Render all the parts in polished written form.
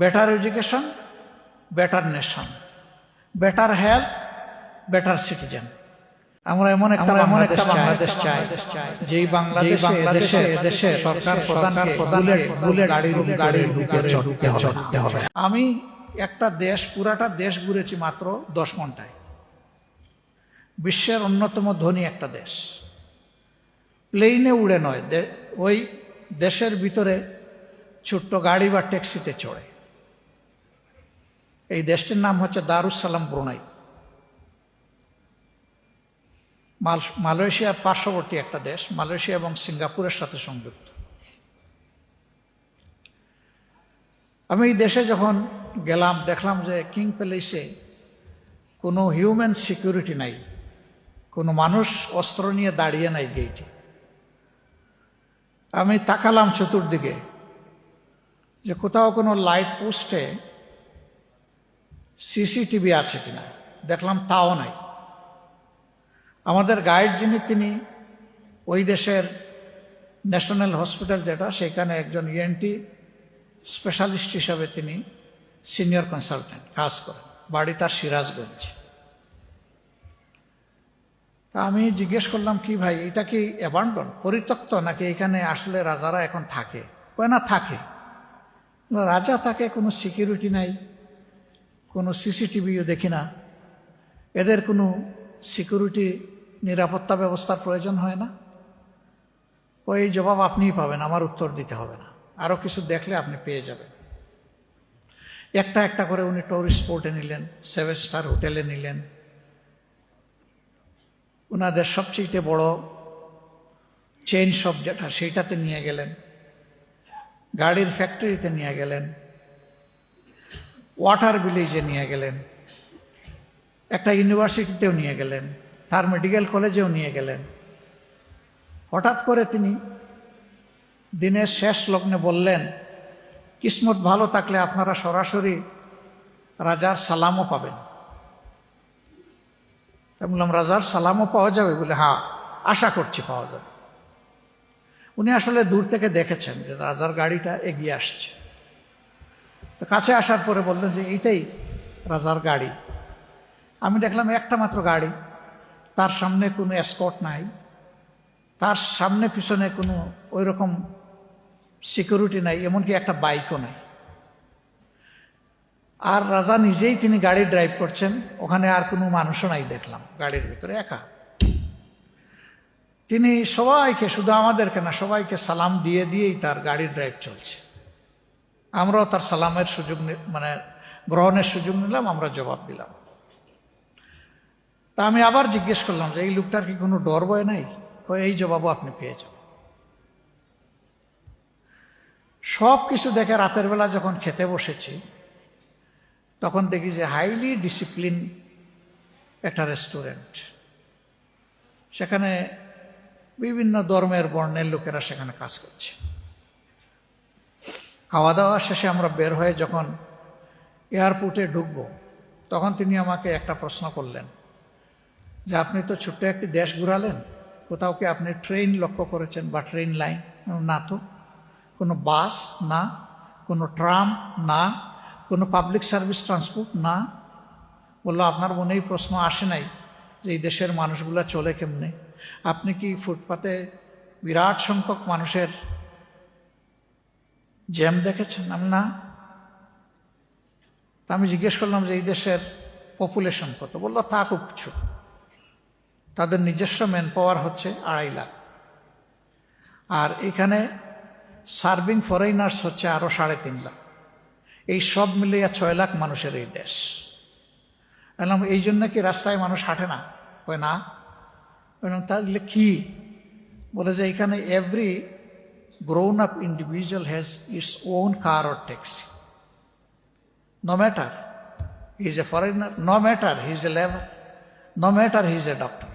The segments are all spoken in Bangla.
Better education, better nation, better health, better citizen. আমরা এমন একটা বাংলাদেশ চাই যেই বাংলাদেশে সরকার প্রধানকে গাড়ির বুকে চড়তে হবে। আমি একটা দেশ, পুরাটা দেশ ঘুরেছি মাত্র 10 ঘন্টায়। বিশ্বের অন্যতম ধনী একটা দেশ, প্লেনে উড়ে নয়, ওই দেশের ভিতরে ছোট্ট গাড়ি বা ট্যাক্সিতে চড়ে। এই দেশটির নাম হচ্ছে দারুস সালাম ব্রুনাই। মালয়েশিয়ার পার্শ্ববর্তী একটা দেশ, মালয়েশিয়া এবং সিঙ্গাপুরের সাথে সংযুক্ত। আমি এই দেশে যখন গেলাম দেখলাম যে কিং প্যালেসে কোনো হিউম্যান সিকিউরিটি নাই, কোনো মানুষ অস্ত্র নিয়ে দাঁড়িয়ে নাই গেইটে। আমি তাকালাম চতুর্দিকে যে কোথাও কোনো লাইট পোস্টে সিসিটিভি আছে কিনা, দেখলাম তাও নাই। আমাদের গাইড যিনি, তিনি ওই দেশের ন্যাশনাল হসপিটাল যেটা, সেখানে একজন ইএনটি স্পেশালিস্ট হিসাবে তিনি সিনিয়র কনসালটেন্ট কাজ করেন, বাড়ি তার সিরাজগঞ্জ। তা আমি জিজ্ঞেস করলাম, কি ভাই এটা কি অ্যাবান্ডন, পরিত্যক্ত, নাকি এখানে আসলে রাজারা এখন থাকে? কয় না, থাকে। রাজা থাকে, কোনো সিকিউরিটি নাই, কোনো সিসিটিভিও দেখি না, এদের কোনো সিকিউরিটি নিরাপত্তা ব্যবস্থার প্রয়োজন হয় না। ওই জবাব আপনিই পাবেন, আমার উত্তর দিতে হবে না, আরো কিছু দেখলে আপনি পেয়ে যাবেন। একটা একটা করে উনি টুরিস্ট স্পটে নিলেন, 7 স্টার হোটেলে নিলেন, ওনাদের সবচেয়ে বড় চেইন শপ যেটা, সেইটাতে নিয়ে গেলেন, গাড়ির ফ্যাক্টরিতে নিয়ে গেলেন, ওয়াটার ভিলেজে নিয়ে গেলেন, একটা ইউনিভার্সিটিতেও নিয়ে গেলেন, তার মেডিকেল কলেজেও নিয়ে গেলেন। হঠাৎ করে তিনি দিনের শেষ লগ্নে বললেন, কিসমত ভালো থাকলে আপনারা সরাসরি রাজার সালামও পাবেন। আমি বললাম, রাজার সালামও পাওয়া যাবে? বলে, হ্যাঁ, আশা করছি পাওয়া যাবে। উনি আসলে দূর থেকে দেখেছেন যে রাজার গাড়িটা এগিয়ে আসছে। তো কাছে আসার পরে বললেন যে এইটাই রাজার গাড়ি। আমি দেখলাম একটা মাত্র গাড়ি, তার সামনে কোনো এসকর্ট নাই, তার সামনে পিছনে কোনো ওই রকম সিকিউরিটি নাই, এমনকি একটা বাইকও নাই। আর রাজা নিজেই তিনি গাড়ি ড্রাইভ করছেন, ওখানে আর কোনো মানুষও নাই, দেখলাম গাড়ির ভিতরে একা। তিনি সবাইকে, শুধু আমাদেরকে না, সবাইকে সালাম দিয়ে দিয়েই তার গাড়ির ড্রাইভ চলছে। আমরাও তার সালামের সুযোগ, মানে গ্রহণের সুযোগ নিলাম, আমরা জবাব দিলাম। তা আমি আবার জিজ্ঞেস করলাম যে এই লোকটার কি কোনো ডর ভয় নাই? এই জবাবও আপনি পেয়ে যাবেন। সব কিছু দেখে রাতের বেলা যখন খেতে বসেছি, তখন দেখি যে হাইলি ডিসিপ্লিন একটা রেস্টুরেন্ট, সেখানে বিভিন্ন ধর্মের বর্ণের লোকেরা সেখানে কাজ করছে। খাওয়া দাওয়া শেষে আমরা বের হয়ে যখন এয়ারপোর্টে ঢুকবো, তখন তিনি আমাকে একটা প্রশ্ন করলেন যে আপনি তো ছোট্ট একটি দেশ ঘুরালেন, কোথাও কি আপনি ট্রেন লক্ষ্য করেছেন বা ট্রেন লাইন? না তো। কোনো বাস না, কোনো ট্রাম না, কোনো পাবলিক সার্ভিস ট্রান্সপোর্ট না। বললো, আপনার মনেই প্রশ্ন আসে নাই যে এই দেশের মানুষগুলা চলে কেমনে? আপনি কি ফুটপাতে বিরাট সংখ্যক মানুষের জ্যাম দেখেছেন? না। আমি জিজ্ঞেস করলাম যে এই দেশের পপুলেশন কত? বললো, তা খুব ছোট, তাদের নিজস্ব ম্যান পাওয়ার হচ্ছে 2.5 লাখ, আর এখানে সার্ভিং ফরেনার্স হচ্ছে আরো 3.5 লাখ। এই সব মিলিয়ে 6 লাখ মানুষের এই দেশ। বললাম, এই জন্য কি রাস্তায় মানুষ হাঁটে না? কয় না। বললাম, তাহলে কি? বলে যে এখানে every grown up individual has its own car or taxi, no matter he is a foreigner, no matter he is a labour, no matter he is a doctor.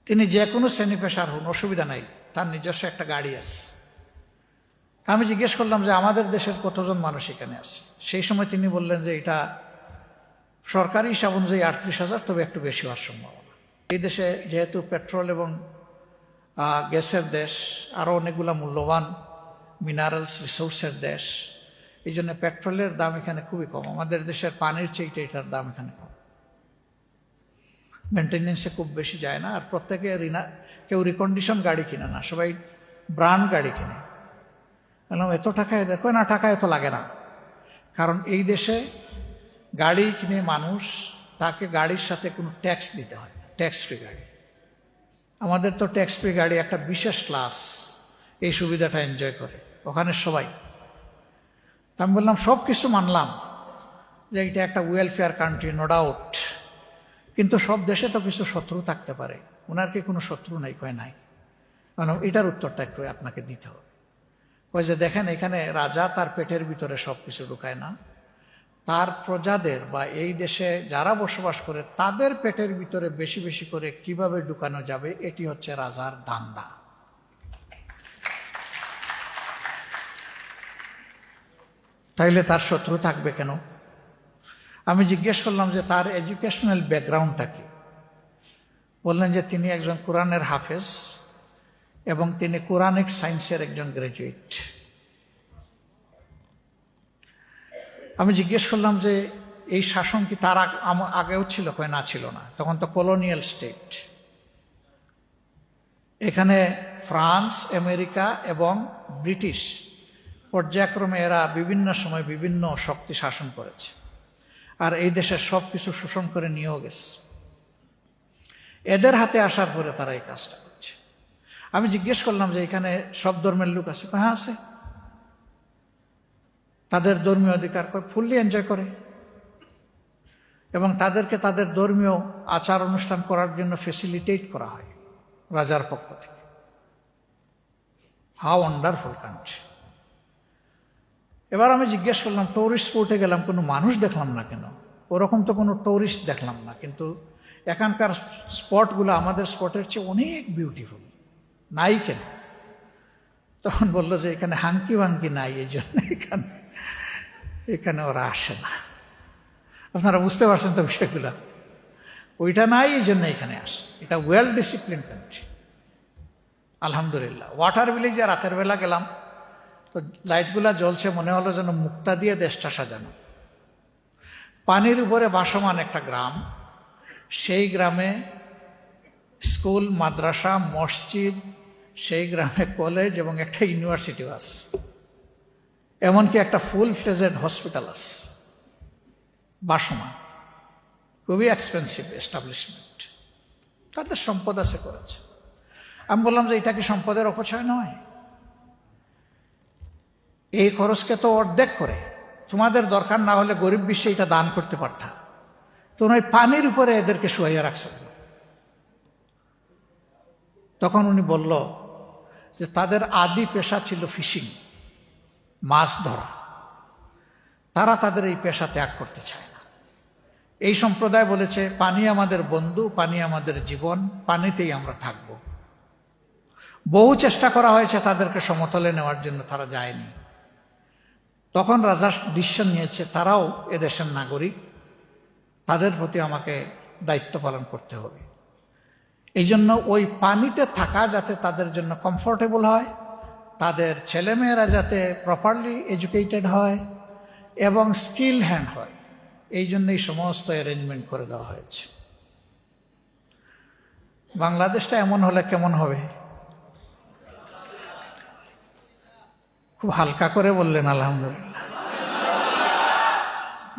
তিনি যে কোনো শ্রেণী পেশার হন, অসুবিধা নাই, তার নিজস্ব একটা গাড়ি আছে। আমি জিজ্ঞেস করলাম যে আমাদের দেশের কতজন মানুষ এখানে আছে? সেই সময় তিনি বললেন যে এটা সরকারি হিসাব অনুযায়ী 38,000, তবে একটু বেশি হওয়ার সম্ভাবনা। এই দেশে যেহেতু পেট্রোল এবং গ্যাসের দেশ, আরও অনেকগুলো মূল্যবান মিনারেলস রিসোর্সের দেশ, এই জন্য পেট্রোলের দাম এখানে খুবই কম। আমাদের দেশের পানির চেয়ে এটার দাম এখানে কম, মেনটেন্যান্সে খুব বেশি যায় না। আর প্রত্যেকে কেউ রিকন্ডিশন গাড়ি কিনে না, সবাই ব্র্যান্ড গাড়ি কিনে। বললাম এত টাকায়, দেখো না টাকা এত লাগে না, কারণ এই দেশে গাড়ি কিনে মানুষ, তাকে গাড়ির সাথে কোনো ট্যাক্স দিতে হয়, ট্যাক্স ফ্রি গাড়ি। আমাদের তো ট্যাক্স ফ্রি গাড়ি একটা বিশেষ ক্লাস এই সুবিধাটা এনজয় করে, ওখানে সবাই। আমি বললাম সব কিছু মানলাম যে এটা একটা ওয়েলফেয়ার কান্ট্রি, নো ডাউট, কিন্তু সব দেশে তো কিছু শত্রু থাকতে পারে। ওনার কি কোনো শত্রু নাই? কয় নাই। কারণ এটার উত্তরটা একটু আপনাকে দিতে হবে। কয় যে দেখেন, এখানে রাজা তার পেটের ভিতরে সব কিছু ঢুকায় না, তার প্রজাদের বা এই দেশে যারা বসবাস করে তাদের পেটের ভিতরে বেশি বেশি করে কিভাবে ঢুকানো যাবে, এটি হচ্ছে রাজার ধান্দা। তাইলে তার শত্রু থাকবে কেন? আমি জিজ্ঞেস করলাম যে তার এডুকেশনাল ব্যাকগ্রাউন্ডটা কি। বললেন যে তিনি একজন কোরআনের হাফেজ এবং তিনি কোরআনিক সায়েন্সের একজন গ্রাজুয়েট। আমি জিজ্ঞেস করলাম যে এই শাসন কি তার আগেও ছিল? কয় না, ছিল না, তখন তো কলোনিয়াল স্টেট। এখানে ফ্রান্স, আমেরিকা এবং ব্রিটিশ পর্যায়ক্রমে এরা বিভিন্ন সময় বিভিন্ন শক্তি শাসন করেছে, আর এই দেশের সব কিছু শোষণ করে নিয়েও গেছে। এদের হাতে আসার পরে তারা এই কাজটা করছে। আমি জিজ্ঞেস করলাম যে এখানে সব ধর্মের লোক আছে? হ্যাঁ আছে। তাদের ধর্মীয় অধিকার ফুললি এনজয় করে এবং তাদেরকে তাদের ধর্মীয় আচার অনুষ্ঠান করার জন্য ফেসিলিটেট করা হয় রাজার পক্ষ থেকে। How wonderful country. এবার আমি জিজ্ঞেস করলাম, টুরিস্ট স্পটে গেলাম, কোনো মানুষ দেখলাম না কেন? ওরকম তো কোনো টুরিস্ট দেখলাম না, কিন্তু এখানকার স্পটগুলো আমাদের স্পটের চেয়ে অনেক বিউটিফুল, নাই কেন? তখন বললো যে এখানে হাঙ্কি ভাঙ্কি নাই, এই জন্য এখানে ওরা আসে না। আপনারা বুঝতে পারছেন তো বিষয়গুলো? ওইটা নাই, এই জন্য এখানে আসে। এটা ওয়েল ডিসিপ্লিন কান্ট্রি আলহামদুলিল্লাহ। ওয়াটার ভিলেজে রাতের বেলা গেলাম, তো লাইটগুলা জ্বলছে, মনে হলো যেন মুক্তা দিয়ে দেশটা সাজানো। পানির উপরে ভাসমান একটা গ্রাম, সেই গ্রামে স্কুল, মাদ্রাসা, মসজিদ, সেই গ্রামে কলেজ এবং একটা ইউনিভার্সিটিও আছে, এমনকি একটা ফুল ফ্লেজেড হসপিটাল আছে ভাসমান। খুবই এক্সপেন্সিভ এস্টাবলিশমেন্ট, তাদের সম্পদ আছে, করেছে। আমি বললাম যে এটা কি সম্পদের অপচয় নয়? এই খরচকে তো অর্ধেক করে, তোমাদের দরকার না হলে গরিব বিশ্বে এটা দান করতে পারতা, তোমরা ওই পানির উপরে এদেরকে শুয়াইয়া রাখছো। তখন উনি বলল যে তাদের আদি পেশা ছিল ফিশিং, মাছ ধরা। তারা তাদের এই পেশা ত্যাগ করতে চায় না। এই সম্প্রদায় বলেছে পানি আমাদের বন্ধু, পানি আমাদের জীবন, পানিতেই আমরা থাকব। বহু চেষ্টা করা হয়েছে তাদেরকে সমতলে নেওয়ার জন্য, তারা যায়নি। তখন রাজা ডিসিশন নিয়েছে তারাও এদেশের নাগরিক, তাদের প্রতি আমাকে দায়িত্ব পালন করতে হবে। এই জন্য ওই পানিতে থাকা যাতে তাদের জন্য কমফোর্টেবল হয়, তাদের ছেলেমেয়েরা যাতে প্রপারলি এডুকেটেড হয় এবং স্কিল হ্যান্ড হয়, এই জন্য এই সমস্ত অ্যারেঞ্জমেন্ট করে দেওয়া হয়েছে। বাংলাদেশটা এমন হলে কেমন হবে? খুব হালকা করে বললেন আলহামদুলিল্লাহ।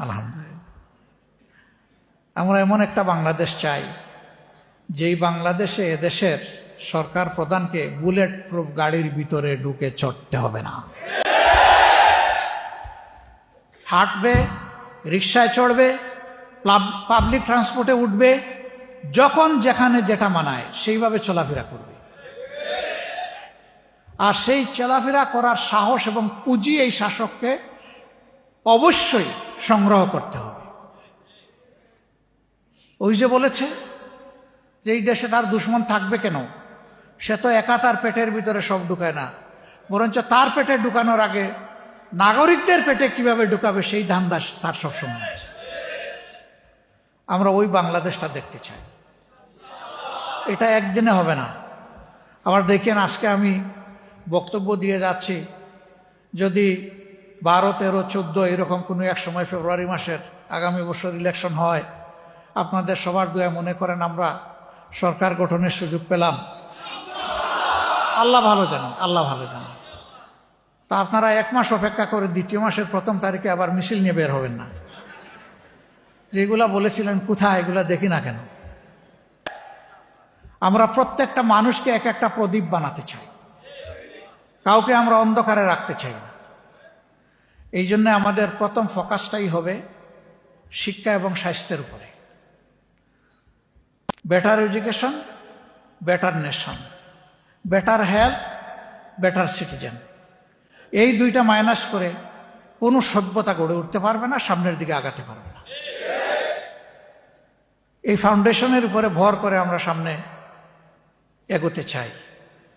আলহামদুলিল্লাহ। আমরা এমন একটা বাংলাদেশ চাই যেই বাংলাদেশে এদেশের সরকার প্রধানকে বুলেট প্রুফ গাড়ির ভিতরে ঢুকে চড়তে হবে না। হাঁটবে, রিক্সায় চড়বে, পাবলিক ট্রান্সপোর্টে উঠবে, যখন যেখানে যেটা মানায় সেইভাবে চলাফেরা করবে। আর সেই চলাফেরা করার সাহস এবং পুঁজি এই শাসককে অবশ্যই সংগ্রহ করতে হবে। ওই যে বলেছে যে এই দেশে তার দুশ্মন থাকবে কেন? সে তো একা তার পেটের ভিতরে সব ঢুকায় না, বরঞ্চ তার পেটে ঢুকানোর আগে নাগরিকদের পেটে কিভাবে ঢুকাবে সেই ধান্দা তার সবসময় আছে। আমরা ওই বাংলাদেশটা দেখতে চাই। এটা একদিনে হবে না। আবার দেখেন, আজকে আমি বক্তব্য দিয়ে যাচ্ছি, যদি 12, 13, 14 এরকম কোনো এক সময় ফেব্রুয়ারি মাসের আগামী বছর ইলেকশন হয়, আপনাদের সবার দোয়া মনে করেন আমরা সরকার গঠনের সুযোগ পেলাম? আল্লাহ ভালো জানেন, আল্লাহ ভালো জানেন। তা আপনারা 1 মাস অপেক্ষা করে 2য় মাসের 1ম তারিখে আবার মিছিল নিয়ে বের হবেন না। যেগুলা বলেছিলেন কোথায়, এগুলা দেখি না কেন? আমরা প্রত্যেকটা মানুষকে এক একটা প্রদীপ বানাতে চাই, কাউকে আমরা অন্ধকারে রাখতে চাই না। এই জন্য আমাদের প্রথম ফোকাসটাই হবে শিক্ষা এবং স্বাস্থ্যের উপরে। Better education, better nation, better health, better citizen. এই 2টা মাইনাস করে কোনো সভ্যতা গড়ে উঠতে পারবে না, সামনের দিকে আগাতে পারবে না। এই ফাউন্ডেশনের উপরে ভর করে আমরা সামনে এগোতে চাই।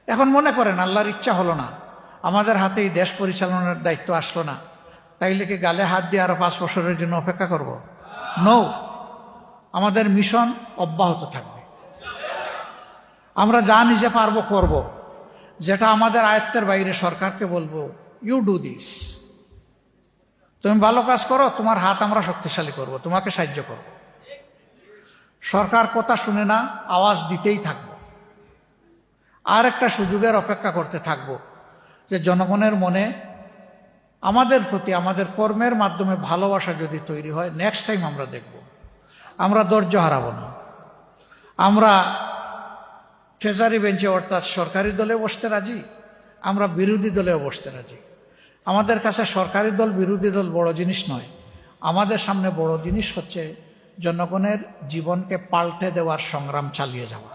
এখন মনে করেন আল্লাহর ইচ্ছা হলো না, আমাদের হাতে এই দেশ পরিচালনার দায়িত্ব আসলো না, তাইলে কি গালে হাত দিয়ে আরো 5 বছরের জন্য অপেক্ষা করব? নো, আমাদের মিশন অব্যাহত থাকবে। আমরা যা নিজে পারবো করব, যেটা আমাদের আয়ত্তের বাইরে সরকারকে বলবো ইউ ডু দিস, তুমি ভালো কাজ করো, তোমার হাত আমরা শক্তিশালী করব, তোমাকে সাহায্য করব। সরকার কথা শুনে না, আওয়াজ দিতেই থাকবো। আর একটা সুযোগের অপেক্ষা করতে থাকবো, যে জনগণের মনে আমাদের প্রতি আমাদের কর্মের মাধ্যমে ভালোবাসা যদি তৈরি হয়, নেক্সট টাইম আমরা দেখব। আমরা ধৈর্য হারাবো না। আমরা ট্রেজারি বেঞ্চে অর্থাৎ সরকারি দলে বসতে রাজি, আমরা বিরোধী দলেও বসতে রাজি। আমাদের কাছে সরকারি দল বিরোধী দল বড় জিনিস নয়, আমাদের সামনে বড় জিনিস হচ্ছে জনগণের জীবনকে পাল্টে দেওয়ার সংগ্রাম চালিয়ে যাওয়া।